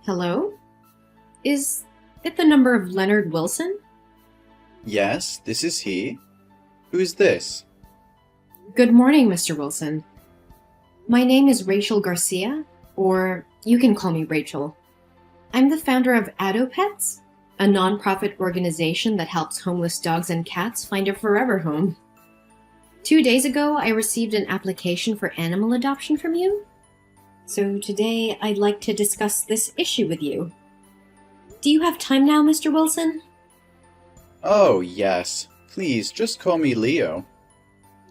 Hello? Is it the number of Leonard Wilson? Yes, this is he. Who's this? Good morning, Mr. Wilson. My name is Rachel Garcia, or you can call me Rachel. I'm the founder of AdoPets, a nonprofit organization that helps homeless dogs and cats find a forever home. 2 days ago, I received an application for animal adoption from you. So today, I'd like to discuss this issue with you. Do you have time now, Mr. Wilson? Oh, yes. Please, just call me Leo.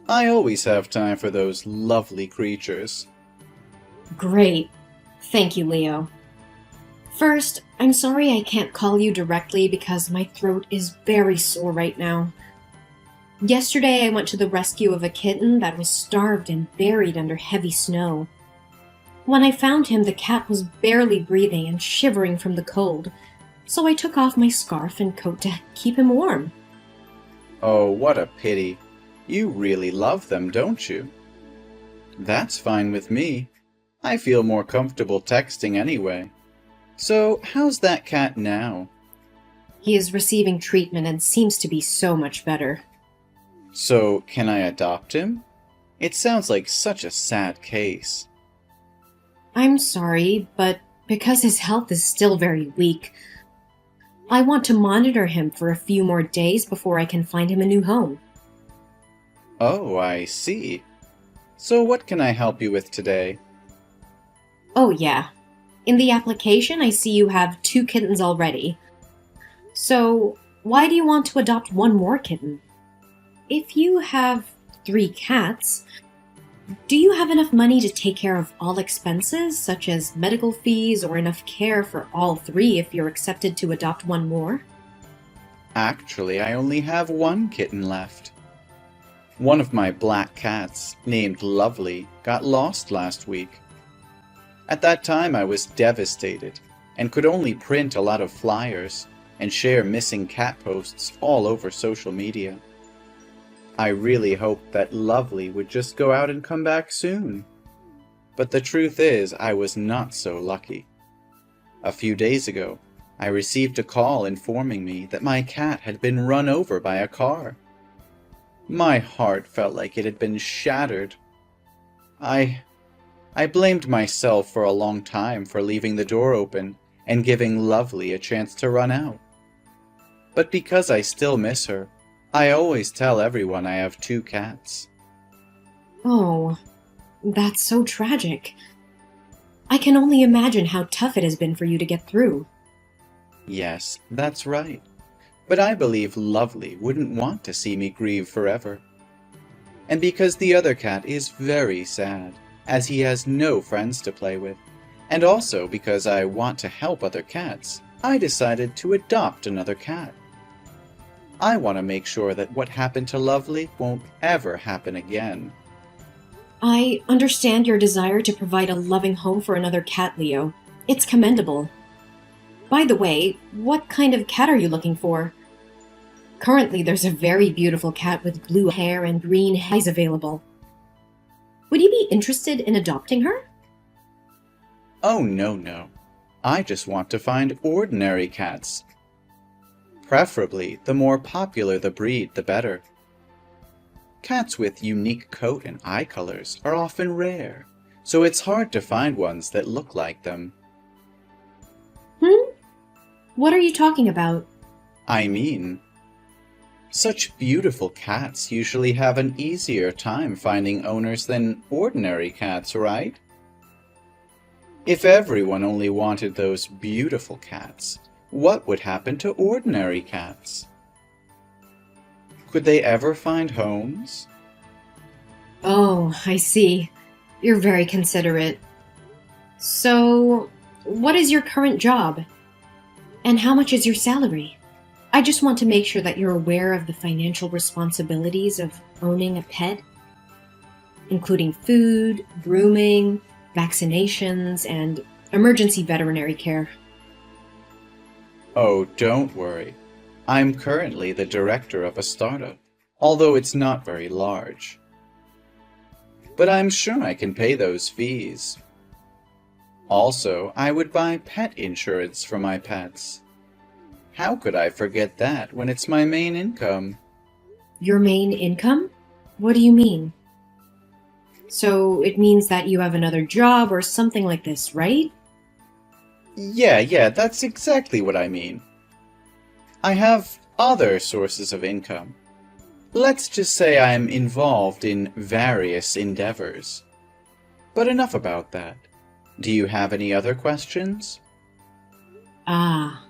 I always have time for those lovely creatures. Great. Thank you, Leo. First, I'm sorry I can't call you directly because my throat is very sore right now. Yesterday, I went to the rescue of a kitten that was starved and buried under heavy snow. When I found him, the cat was barely breathing and shivering from the cold, so I took off my scarf and coat to keep him warm. Oh, what a pity. You really love them, don't you? That's fine with me. I feel more comfortable texting anyway. So, how's that cat now? He is receiving treatment and seems to be so much better. So, can I adopt him? It sounds like such a sad case. I'm sorry, but because his health is still very weak, I want to monitor him for a few more days before I can find him a new home. Oh, I see. So what can I help you with today? Oh, yeah. In the application, I see you have 2 kittens already. So, why do you want to adopt one more kitten? If you have 3 cats, do you have enough money to take care of all expenses, such as medical fees, or enough care for all 3 if you're accepted to adopt one more? Actually, I only have one kitten left. One of my black cats, named Lovely, got lost last week. At that time, I was devastated and could only print a lot of flyers and share missing cat posts all over social media. I really hoped that Lovely would just go out and come back soon. But the truth is, I was not so lucky. A few days ago, I received a call informing me that my cat had been run over by a car. My heart felt like it had been shattered. I blamed myself for a long time for leaving the door open and giving Lovely a chance to run out. But because I still miss her, I always tell everyone I have 2 cats. Oh, that's so tragic. I can only imagine how tough it has been for you to get through. Yes, that's right. But I believe Lovely wouldn't want to see me grieve forever. And because the other cat is very sad, as he has no friends to play with, and also because I want to help other cats, I decided to adopt another cat. I want to make sure that what happened to Lovely won't ever happen again. I understand your desire to provide a loving home for another cat, Leo. It's commendable. By the way, what kind of cat are you looking for? Currently, there's a very beautiful cat with blue hair and green eyes available. Would you be interested in adopting her? Oh, no. I just want to find ordinary cats. Preferably, the more popular the breed, the better. Cats with unique coat and eye colors are often rare, so it's hard to find ones that look like them. What are you talking about? I mean, such beautiful cats usually have an easier time finding owners than ordinary cats, right? If everyone only wanted those beautiful cats, what would happen to ordinary cats? Could they ever find homes? Oh, I see. You're very considerate. So, what is your current job? And how much is your salary? I just want to make sure that you're aware of the financial responsibilities of owning a pet, including food, grooming, vaccinations, and emergency veterinary care. Oh, don't worry. I'm currently the director of a startup, although it's not very large. But I'm sure I can pay those fees. Also, I would buy pet insurance for my pets. How could I forget that when it's my main income? Your main income? What do you mean? So it means that you have another job or something like this, right? Yeah, that's exactly what I mean. I have other sources of income. Let's just say I'm involved in various endeavors. But enough about that. Do you have any other questions? Ah,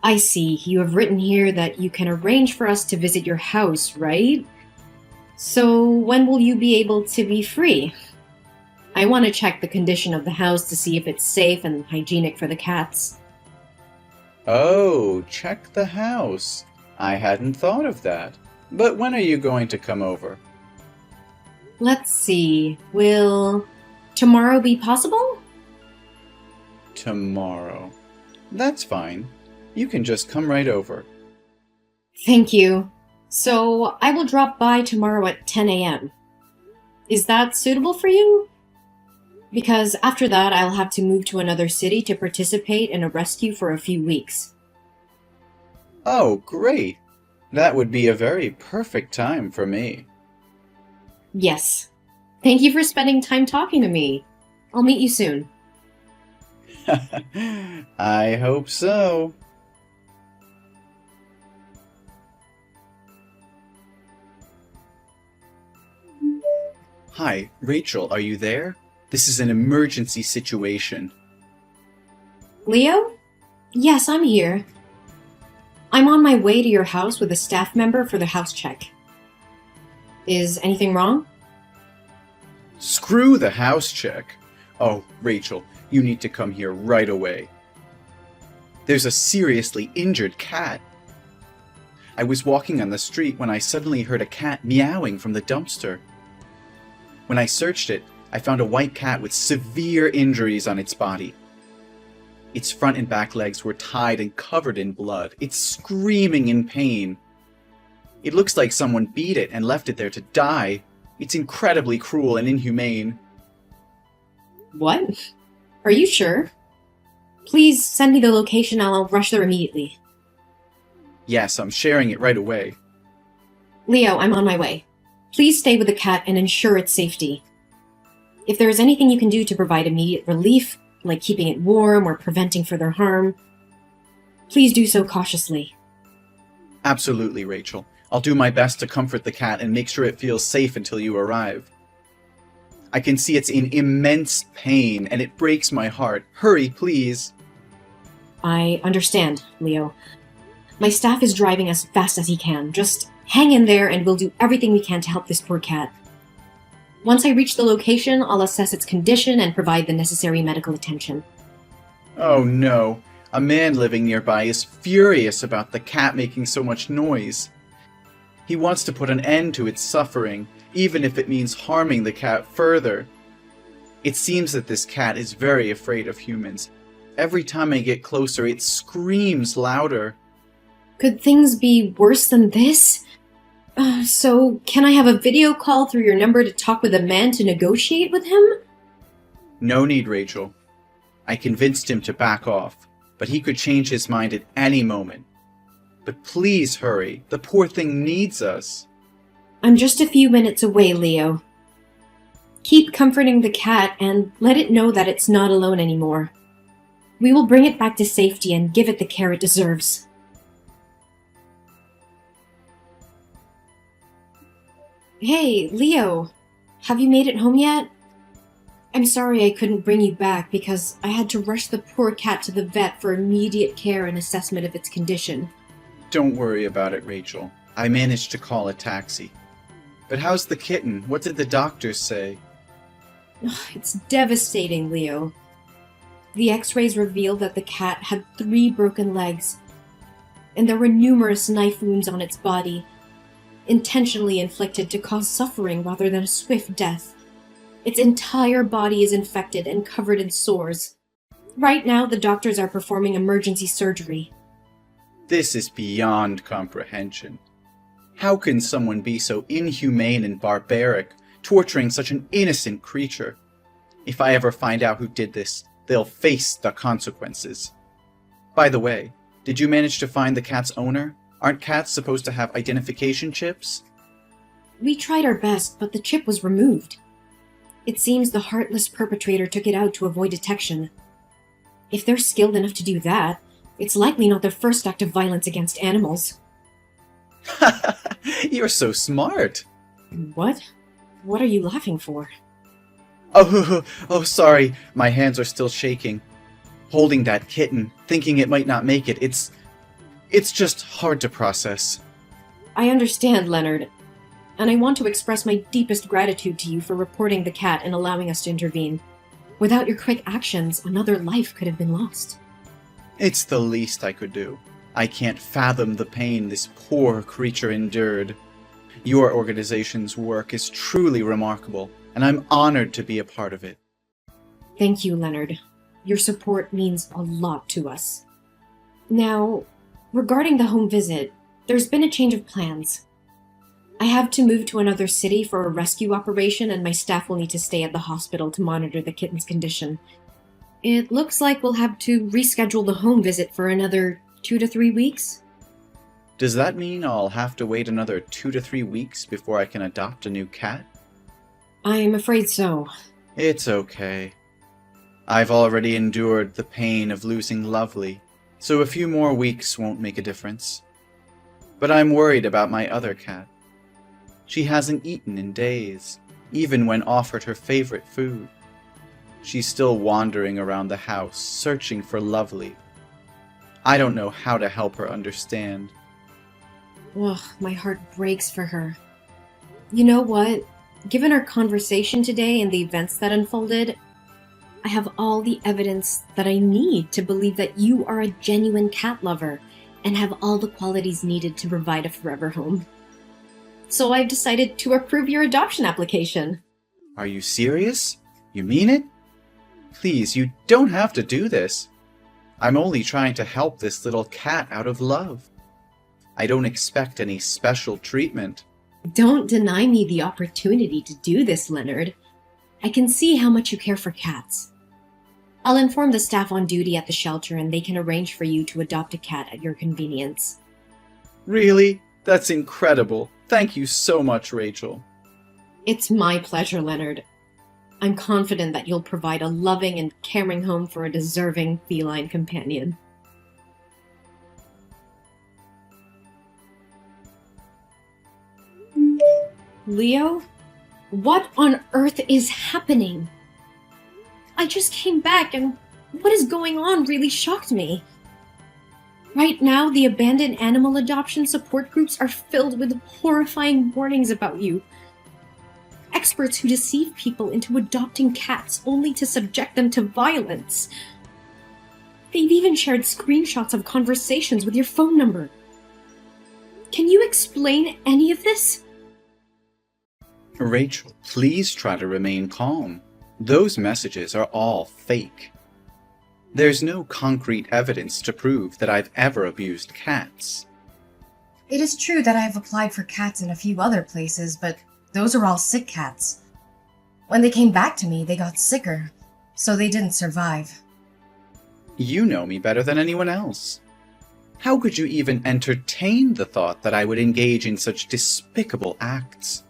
I see. You have written here that you can arrange for us to visit your house, right? So when will you be able to be free? I want to check the condition of the house to see if it's safe and hygienic for the cats. Oh, check the house. I hadn't thought of that. But when are you going to come over? Let's see. Will tomorrow be possible? Tomorrow. That's fine. You can just come right over. Thank you. So I will drop by tomorrow at 10 a.m. Is that suitable for you? Because after that, I'll have to move to another city to participate in a rescue for a few weeks. Oh, great. That would be a very perfect time for me. Yes. Thank you for spending time talking to me. I'll meet you soon. I hope so. Hi, Rachel, are you there? This is an emergency situation. Leo? Yes, I'm here. I'm on my way to your house with a staff member for the house check. Is anything wrong? Screw the house check. Oh, Rachel, you need to come here right away. There's a seriously injured cat. I was walking on the street when I suddenly heard a cat meowing from the dumpster. When I searched it, I found a white cat with severe injuries on its body. Its front and back legs were tied and covered in blood. It's screaming in pain. It looks like someone beat it and left it there to die. It's incredibly cruel and inhumane. What? Are you sure? Please send me the location and I'll rush there immediately. Yes, I'm sharing it right away. Leo, I'm on my way. Please stay with the cat and ensure its safety. If there is anything you can do to provide immediate relief, like keeping it warm or preventing further harm, please do so cautiously. Absolutely, Rachel. I'll do my best to comfort the cat and make sure it feels safe until you arrive. I can see it's in immense pain, and it breaks my heart. Hurry, please. I understand, Leo. My staff is driving as fast as he can. Just hang in there and we'll do everything we can to help this poor cat. Once I reach the location, I'll assess its condition and provide the necessary medical attention. Oh no. A man living nearby is furious about the cat making so much noise. He wants to put an end to its suffering, even if it means harming the cat further. It seems that this cat is very afraid of humans. Every time I get closer, it screams louder. Could things be worse than this? So, can I have a video call through your number to talk with the man to negotiate with him? No need, Rachel. I convinced him to back off, but he could change his mind at any moment. But please hurry. The poor thing needs us. I'm just a few minutes away, Leo. Keep comforting the cat and let it know that it's not alone anymore. We will bring it back to safety and give it the care it deserves. Hey, Leo. Have you made it home yet? I'm sorry I couldn't bring you back because I had to rush the poor cat to the vet for immediate care and assessment of its condition. Don't worry about it, Rachel. I managed to call a taxi. But how's the kitten? What did the doctors say? It's devastating, Leo. The x-rays revealed that the cat had 3 broken legs, and there were numerous knife wounds on its body, intentionally inflicted to cause suffering rather than a swift death. Its entire body is infected and covered in sores. Right now, the doctors are performing emergency surgery. This is beyond comprehension. How can someone be so inhumane and barbaric, torturing such an innocent creature? If I ever find out who did this, they'll face the consequences. By the way, did you manage to find the cat's owner? Aren't cats supposed to have identification chips? We tried our best, but the chip was removed. It seems the heartless perpetrator took it out to avoid detection. If they're skilled enough to do that, it's likely not their first act of violence against animals. You're so smart. What? What are you laughing for? Oh, sorry. My hands are still shaking. Holding that kitten, thinking it might not make it, it's just hard to process. I understand, Leonard, and I want to express my deepest gratitude to you for reporting the cat and allowing us to intervene. Without your quick actions, another life could have been lost. It's the least I could do. I can't fathom the pain this poor creature endured. Your organization's work is truly remarkable, and I'm honored to be a part of it. Thank you, Leonard. Your support means a lot to us. Now, regarding the home visit, there's been a change of plans. I have to move to another city for a rescue operation, and my staff will need to stay at the hospital to monitor the kitten's condition. It looks like we'll have to reschedule the home visit for another 2 to 3 weeks. Does that mean I'll have to wait another 2 to 3 weeks before I can adopt a new cat? I'm afraid so. It's okay. I've already endured the pain of losing Lovely, so a few more weeks won't make a difference. But I'm worried about my other cat. She hasn't eaten in days, even when offered her favorite food. She's still wandering around the house, searching for Lovely. I don't know how to help her understand. Ugh, my heart breaks for her. You know what? Given our conversation today and the events that unfolded, I have all the evidence that I need to believe that you are a genuine cat lover and have all the qualities needed to provide a forever home. So I've decided to approve your adoption application. Are you serious? You mean it? Please, you don't have to do this. I'm only trying to help this little cat out of love. I don't expect any special treatment. Don't deny me the opportunity to do this, Leonard. I can see how much you care for cats. I'll inform the staff on duty at the shelter and they can arrange for you to adopt a cat at your convenience. Really? That's incredible. Thank you so much, Rachel. It's my pleasure, Leonard. I'm confident that you'll provide a loving and caring home for a deserving feline companion. Leo? What on earth is happening? I just came back and what is going on really shocked me. Right now, the abandoned animal adoption support groups are filled with horrifying warnings about you. Experts who deceive people into adopting cats only to subject them to violence. They've even shared screenshots of conversations with your phone number. Can you explain any of this? Rachel, please try to remain calm. Those messages are all fake. There's no concrete evidence to prove that I've ever abused cats. It is true that I have applied for cats in a few other places, but those are all sick cats. When they came back to me, they got sicker, so they didn't survive. You know me better than anyone else. How could you even entertain the thought that I would engage in such despicable acts?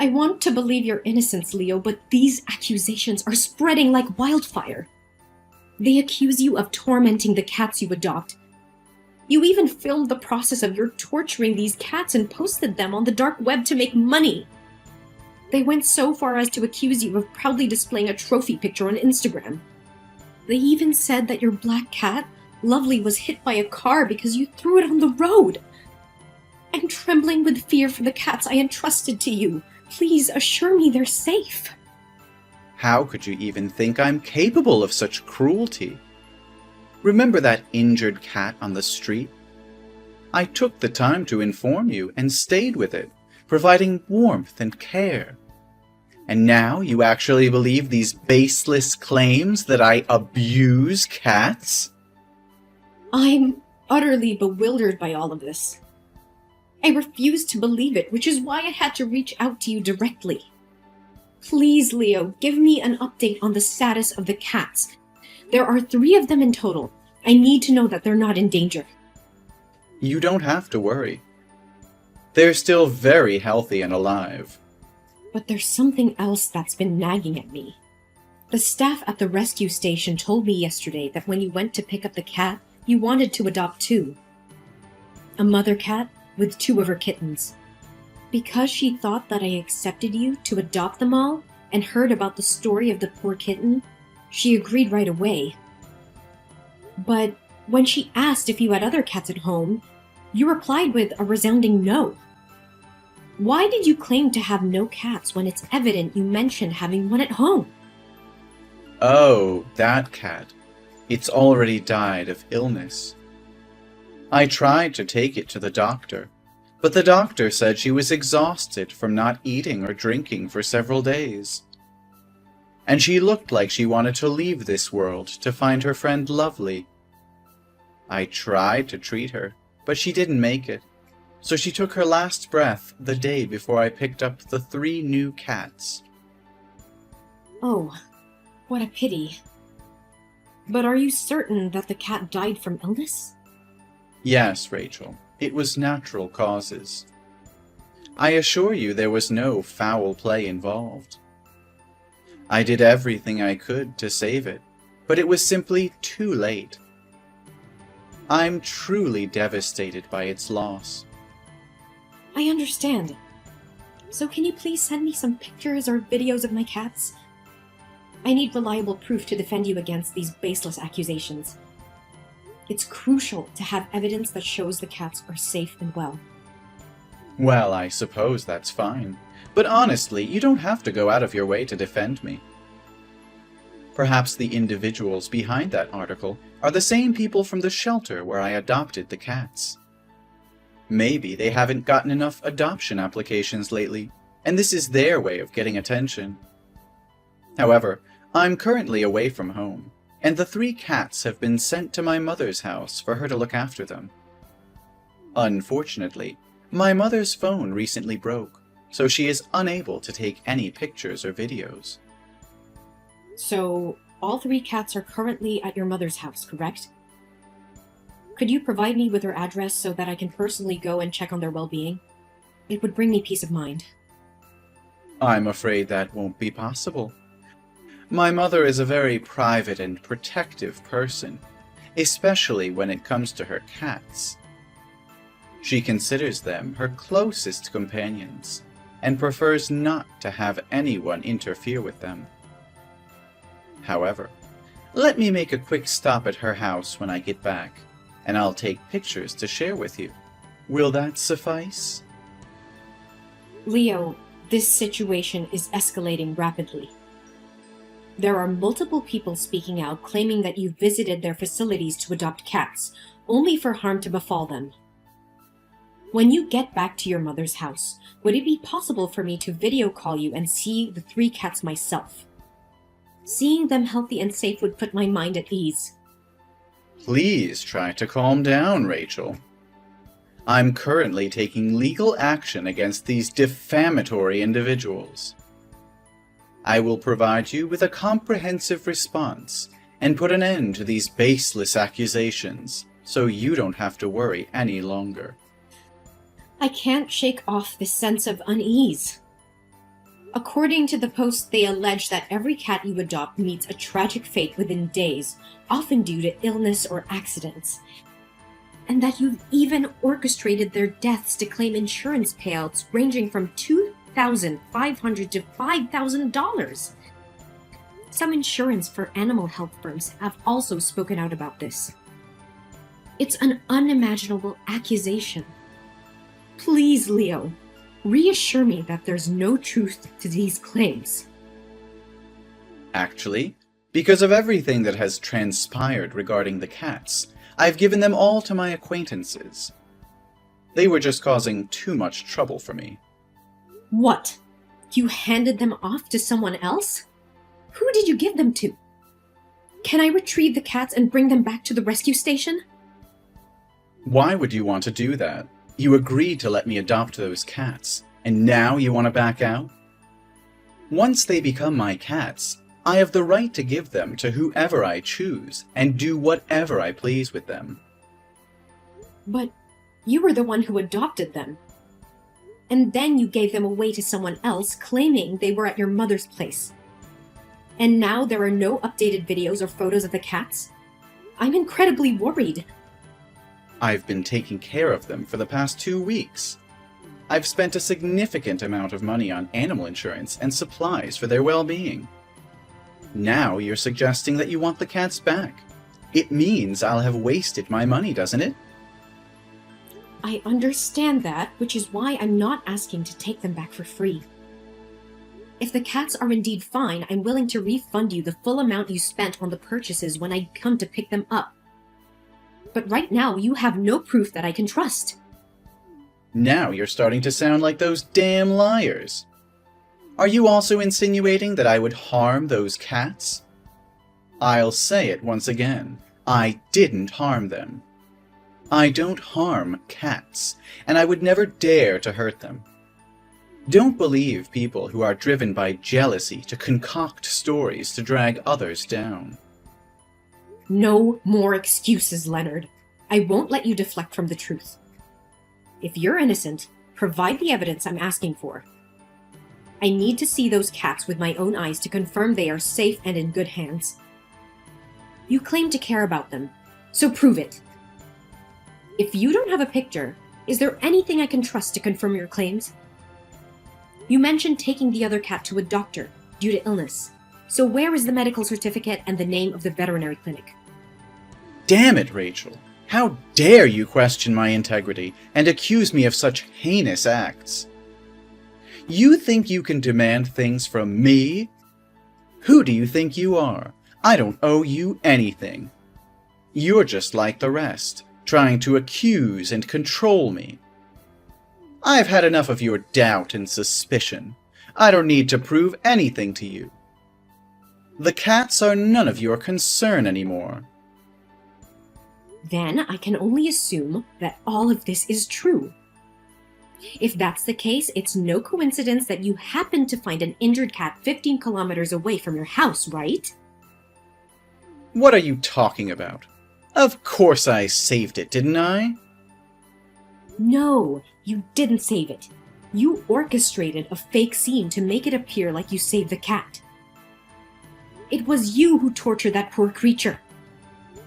I want to believe your innocence, Leo, but these accusations are spreading like wildfire. They accuse you of tormenting the cats you adopt. You even filmed the process of your torturing these cats and posted them on the dark web to make money. They went so far as to accuse you of proudly displaying a trophy picture on Instagram. They even said that your black cat, Lovely, was hit by a car because you threw it on the road. I'm trembling with fear for the cats I entrusted to you. Please assure me they're safe. How could you even think I'm capable of such cruelty? Remember that injured cat on the street? I took the time to inform you and stayed with it, providing warmth and care. And now you actually believe these baseless claims that I abuse cats? I'm utterly bewildered by all of this. I refuse to believe it, which is why I had to reach out to you directly. Please, Leo, give me an update on the status of the cats. There are 3 of them in total. I need to know that they're not in danger. You don't have to worry. They're still very healthy and alive. But there's something else that's been nagging at me. The staff at the rescue station told me yesterday that when you went to pick up the cat, you wanted to adopt 2. A mother cat with 2 of her kittens. Because she thought that I accepted you to adopt them all and heard about the story of the poor kitten, she agreed right away. But when she asked if you had other cats at home, you replied with a resounding no. Why did you claim to have no cats when it's evident you mentioned having one at home? Oh, that cat. It's already died of illness. I tried to take it to the doctor, but the doctor said she was exhausted from not eating or drinking for several days. And she looked like she wanted to leave this world to find her friend Lovely. I tried to treat her, but she didn't make it, so she took her last breath the day before I picked up the 3 new cats. Oh, what a pity. But are you certain that the cat died from illness? Yes, Rachel, it was natural causes. I assure you there was no foul play involved. I did everything I could to save it, but it was simply too late. I'm truly devastated by its loss. I understand. So can you please send me some pictures or videos of my cats? I need reliable proof to defend you against these baseless accusations. It's crucial to have evidence that shows the cats are safe and well. Well, I suppose that's fine. But honestly, you don't have to go out of your way to defend me. Perhaps the individuals behind that article are the same people from the shelter where I adopted the cats. Maybe they haven't gotten enough adoption applications lately, and this is their way of getting attention. However, I'm currently away from home, and the 3 cats have been sent to my mother's house for her to look after them. Unfortunately, my mother's phone recently broke, so she is unable to take any pictures or videos. So, all 3 cats are currently at your mother's house, correct? Could you provide me with her address so that I can personally go and check on their well-being? It would bring me peace of mind. I'm afraid that won't be possible. My mother is a very private and protective person, especially when it comes to her cats. She considers them her closest companions, and prefers not to have anyone interfere with them. However, let me make a quick stop at her house when I get back, and I'll take pictures to share with you. Will that suffice? Leo, this situation is escalating rapidly. There are multiple people speaking out claiming that you visited their facilities to adopt cats, only for harm to befall them. When you get back to your mother's house, would it be possible for me to video call you and see the 3 cats myself? Seeing them healthy and safe would put my mind at ease. Please try to calm down, Rachel. I'm currently taking legal action against these defamatory individuals. I will provide you with a comprehensive response and put an end to these baseless accusations, so you don't have to worry any longer. I can't shake off this sense of unease. According to the post, they allege that every cat you adopt meets a tragic fate within days, often due to illness or accidents, and that you've even orchestrated their deaths to claim insurance payouts ranging from $2,500 to $5,000. Some insurance for animal health firms have also spoken out about this. It's an unimaginable accusation. Please, Leo, reassure me that there's no truth to these claims. Actually, because of everything that has transpired regarding the cats, I've given them all to my acquaintances. They were just causing too much trouble for me. What? You handed them off to someone else? Who did you give them to? Can I retrieve the cats and bring them back to the rescue station? Why would you want to do that? You agreed to let me adopt those cats, and now you want to back out? Once they become my cats, I have the right to give them to whoever I choose and do whatever I please with them. But you were the one who adopted them. And then you gave them away to someone else, claiming they were at your mother's place. And now there are no updated videos or photos of the cats? I'm incredibly worried. I've been taking care of them for the past 2 weeks. I've spent a significant amount of money on animal insurance and supplies for their well-being. Now you're suggesting that you want the cats back. It means I'll have wasted my money, doesn't it? I understand that, which is why I'm not asking to take them back for free. If the cats are indeed fine, I'm willing to refund you the full amount you spent on the purchases when I come to pick them up. But right now, you have no proof that I can trust. Now you're starting to sound like those damn liars. Are you also insinuating that I would harm those cats? I'll say it once again. I didn't harm them. I don't harm cats, and I would never dare to hurt them. Don't believe people who are driven by jealousy to concoct stories to drag others down. No more excuses, Leonard. I won't let you deflect from the truth. If you're innocent, provide the evidence I'm asking for. I need to see those cats with my own eyes to confirm they are safe and in good hands. You claim to care about them, so prove it. If you don't have a picture, is there anything I can trust to confirm your claims? You mentioned taking the other cat to a doctor due to illness. So where is the medical certificate and the name of the veterinary clinic? Damn it, Rachel. How dare you question my integrity and accuse me of such heinous acts? You think you can demand things from me? Who do you think you are? I don't owe you anything. You're just like the rest, trying to accuse and control me. I've had enough of your doubt and suspicion. I don't need to prove anything to you. The cats are none of your concern anymore. Then I can only assume that all of this is true. If that's the case, it's no coincidence that you happened to find an injured cat 15 kilometers away from your house, right? What are you talking about? Of course I saved it, didn't I? No, you didn't save it. You orchestrated a fake scene to make it appear like you saved the cat. It was you who tortured that poor creature.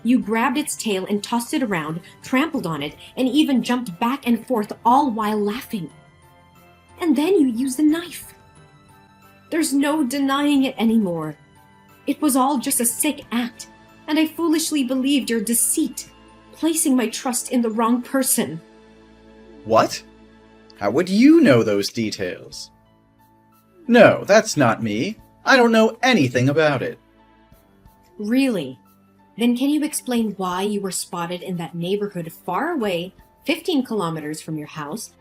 You grabbed its tail and tossed it around, trampled on it, and even jumped back and forth, all while laughing. And then you used a knife. There's no denying it anymore. It was all just a sick act, and I foolishly believed your deceit, placing my trust in the wrong person. What? How would you know those details? No, that's not me. I don't know anything about it. Really? Then can you explain why you were spotted in that neighborhood far away, 15 kilometers from your house,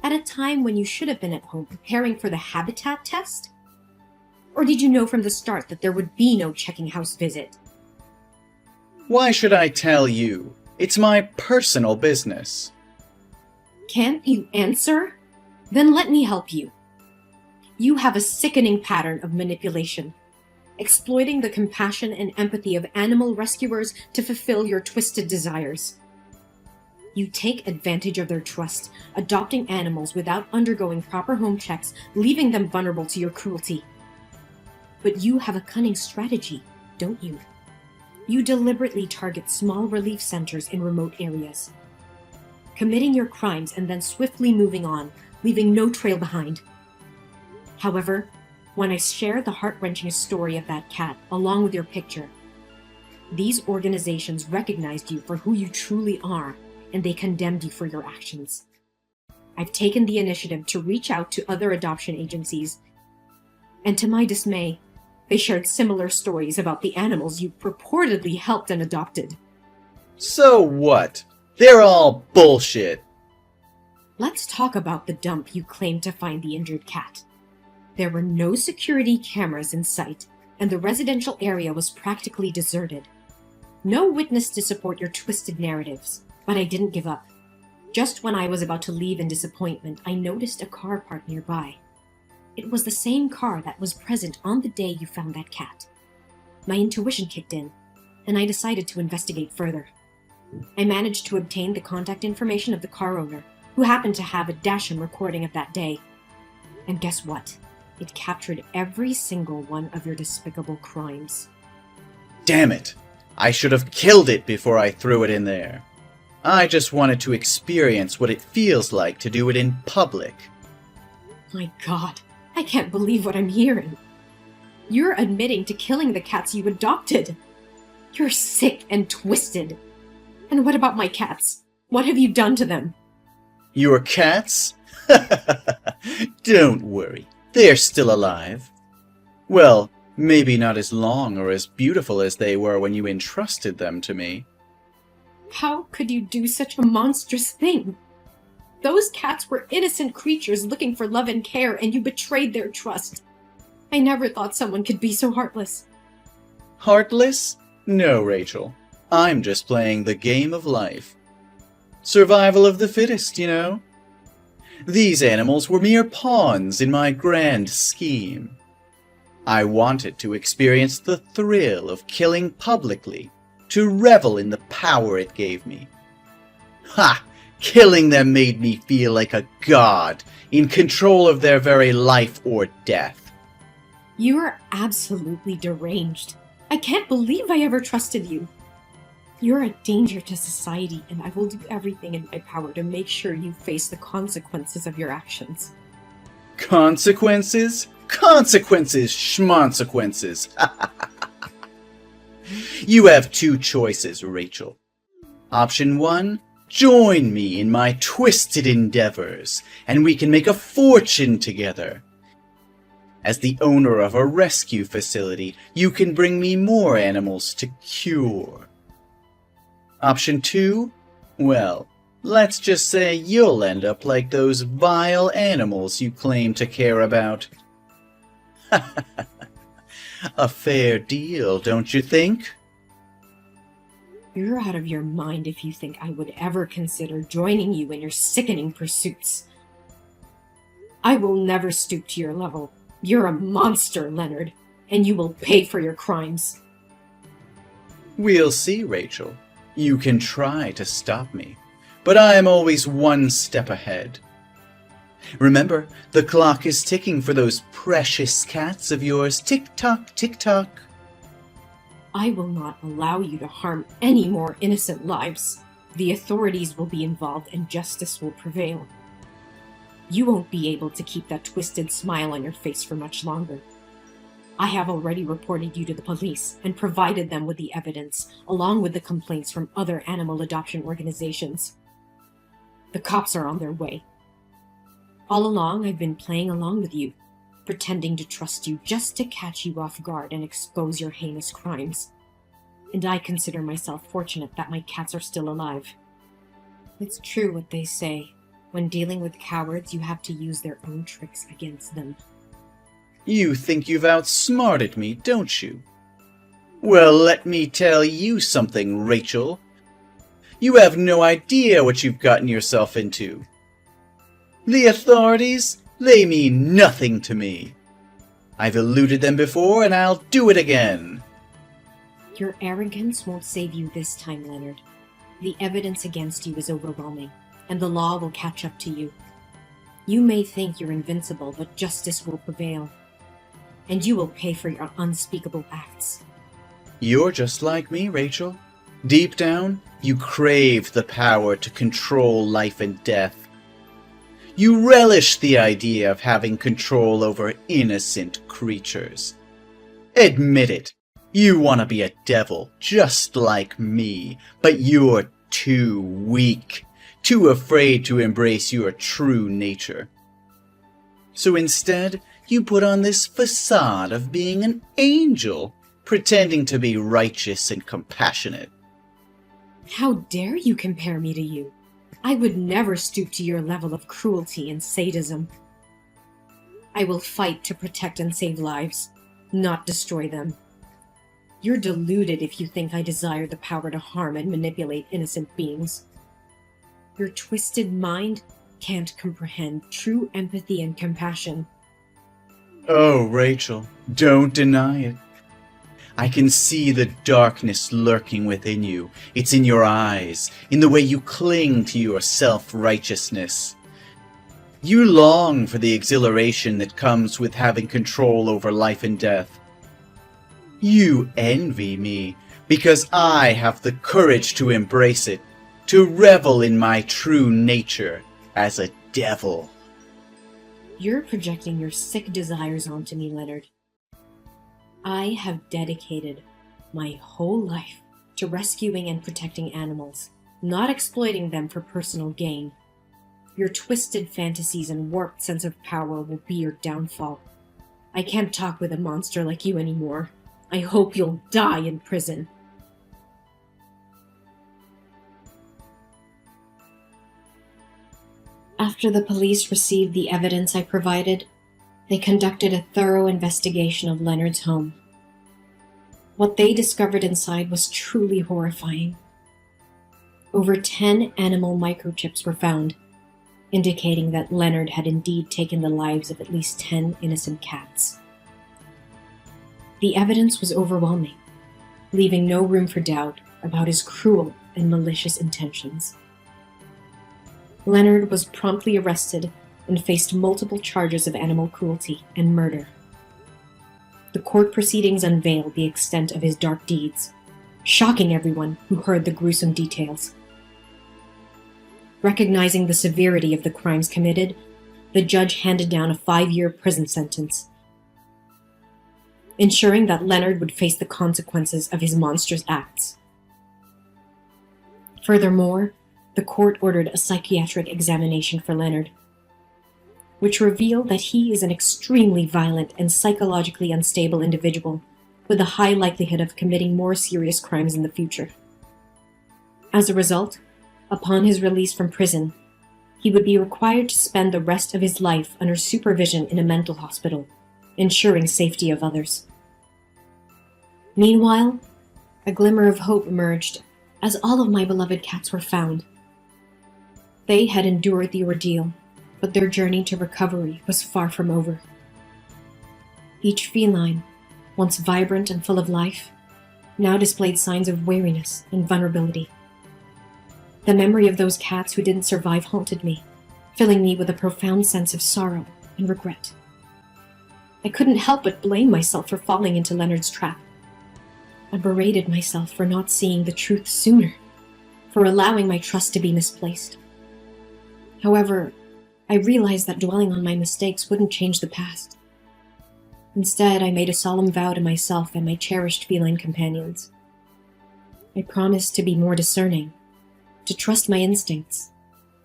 at a time when you should have been at home preparing for the habitat test? Or did you know from the start that there would be no checking house visit? Why should I tell you? It's my personal business. Can't you answer? Then let me help you. You have a sickening pattern of manipulation, exploiting the compassion and empathy of animal rescuers to fulfill your twisted desires. You take advantage of their trust, adopting animals without undergoing proper home checks, leaving them vulnerable to your cruelty. But you have a cunning strategy, don't you? You deliberately target small relief centers in remote areas, committing your crimes and then swiftly moving on, leaving no trail behind. However, when I share the heart-wrenching story of that cat along with your picture, these organizations recognized you for who you truly are, and they condemned you for your actions. I've taken the initiative to reach out to other adoption agencies, and to my dismay, they shared similar stories about the animals you purportedly helped and adopted. So what? They're all bullshit. Let's talk about the dump you claimed to find the injured cat. There were no security cameras in sight, and the residential area was practically deserted. No witness to support your twisted narratives, but I didn't give up. Just when I was about to leave in disappointment, I noticed a car parked nearby. It was the same car that was present on the day you found that cat. My intuition kicked in, and I decided to investigate further. I managed to obtain the contact information of the car owner, who happened to have a dashcam recording of that day. And guess what? It captured every single one of your despicable crimes. Damn it! I should have killed it before I threw it in there. I just wanted to experience what it feels like to do it in public. My God, I can't believe what I'm hearing. You're admitting to killing the cats you adopted. You're sick and twisted. And what about my cats? What have you done to them? Your cats? Don't worry, they're still alive. Well, maybe not as long or as beautiful as they were when you entrusted them to me. How could you do such a monstrous thing? Those cats were innocent creatures looking for love and care, and you betrayed their trust. I never thought someone could be so heartless. Heartless? No, Rachel. I'm just playing the game of life. Survival of the fittest, you know? These animals were mere pawns in my grand scheme. I wanted to experience the thrill of killing publicly, to revel in the power it gave me. Ha! Killing them made me feel like a god, in control of their very life or death. You are absolutely deranged. I can't believe I ever trusted you. You're a danger to society, and I will do everything in my power to make sure you face the consequences of your actions. Consequences? Consequences, schmonsequences. You have two choices, Rachel. Option 1, join me in my twisted endeavors, and we can make a fortune together. As the owner of a rescue facility, you can bring me more animals to cure. Option 2, well, let's just say you'll end up like those vile animals you claim to care about. A fair deal, don't you think? You're out of your mind if you think I would ever consider joining you in your sickening pursuits. I will never stoop to your level. You're a monster, Leonard, and you will pay for your crimes. We'll see, Rachel. You can try to stop me, but I am always one step ahead. Remember, the clock is ticking for those precious cats of yours. Tick-tock, tick-tock. I will not allow you to harm any more innocent lives. The authorities will be involved and justice will prevail. You won't be able to keep that twisted smile on your face for much longer. I have already reported you to the police and provided them with the evidence, along with the complaints from other animal adoption organizations. The cops are on their way. All along, I've been playing along with you, pretending to trust you just to catch you off guard and expose your heinous crimes. And I consider myself fortunate that my cats are still alive. It's true what they say. When dealing with cowards, you have to use their own tricks against them. You think you've outsmarted me, don't you? Well, let me tell you something, Rachel. You have no idea what you've gotten yourself into. The authorities, they mean nothing to me. I've eluded them before, and I'll do it again. Your arrogance won't save you this time, Leonard. The evidence against you is overwhelming, and the law will catch up to you. You may think you're invincible, but justice will prevail, and you will pay for your unspeakable acts. You're just like me, Rachel. Deep down, you crave the power to control life and death. You relish the idea of having control over innocent creatures. Admit it, you want to be a devil just like me, but you're too weak, too afraid to embrace your true nature. So instead, you put on this facade of being an angel, pretending to be righteous and compassionate. How dare you compare me to you? I would never stoop to your level of cruelty and sadism. I will fight to protect and save lives, not destroy them. You're deluded if you think I desire the power to harm and manipulate innocent beings. Your twisted mind can't comprehend true empathy and compassion. Oh, Rachel, don't deny it. I can see the darkness lurking within you. It's in your eyes, in the way you cling to your self-righteousness. You long for the exhilaration that comes with having control over life and death. You envy me because I have the courage to embrace it, to revel in my true nature as a devil. You're projecting your sick desires onto me, Leonard. I have dedicated my whole life to rescuing and protecting animals, not exploiting them for personal gain. Your twisted fantasies and warped sense of power will be your downfall. I can't talk with a monster like you anymore. I hope you'll die in prison. After the police received the evidence I provided, they conducted a thorough investigation of Leonard's home. What they discovered inside was truly horrifying. Over 10 animal microchips were found, indicating that Leonard had indeed taken the lives of at least 10 innocent cats. The evidence was overwhelming, leaving no room for doubt about his cruel and malicious intentions. Leonard was promptly arrested and faced multiple charges of animal cruelty and murder. The court proceedings unveiled the extent of his dark deeds, shocking everyone who heard the gruesome details. Recognizing the severity of the crimes committed, the judge handed down a 5-year prison sentence, ensuring that Leonard would face the consequences of his monstrous acts. Furthermore, the court ordered a psychiatric examination for Leonard, which revealed that he is an extremely violent and psychologically unstable individual with a high likelihood of committing more serious crimes in the future. As a result, upon his release from prison, he would be required to spend the rest of his life under supervision in a mental hospital, ensuring safety of others. Meanwhile, a glimmer of hope emerged as all of my beloved cats were found. They had endured the ordeal, but their journey to recovery was far from over. Each feline, once vibrant and full of life, now displayed signs of weariness and vulnerability. The memory of those cats who didn't survive haunted me, filling me with a profound sense of sorrow and regret. I couldn't help but blame myself for falling into Leonard's trap. I berated myself for not seeing the truth sooner, for allowing my trust to be misplaced. However, I realized that dwelling on my mistakes wouldn't change the past. Instead, I made a solemn vow to myself and my cherished feline companions. I promised to be more discerning, to trust my instincts,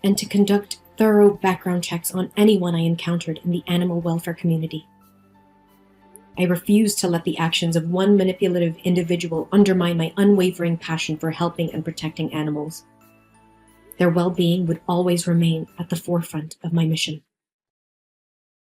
and to conduct thorough background checks on anyone I encountered in the animal welfare community. I refused to let the actions of one manipulative individual undermine my unwavering passion for helping and protecting animals. Their well-being would always remain at the forefront of my mission.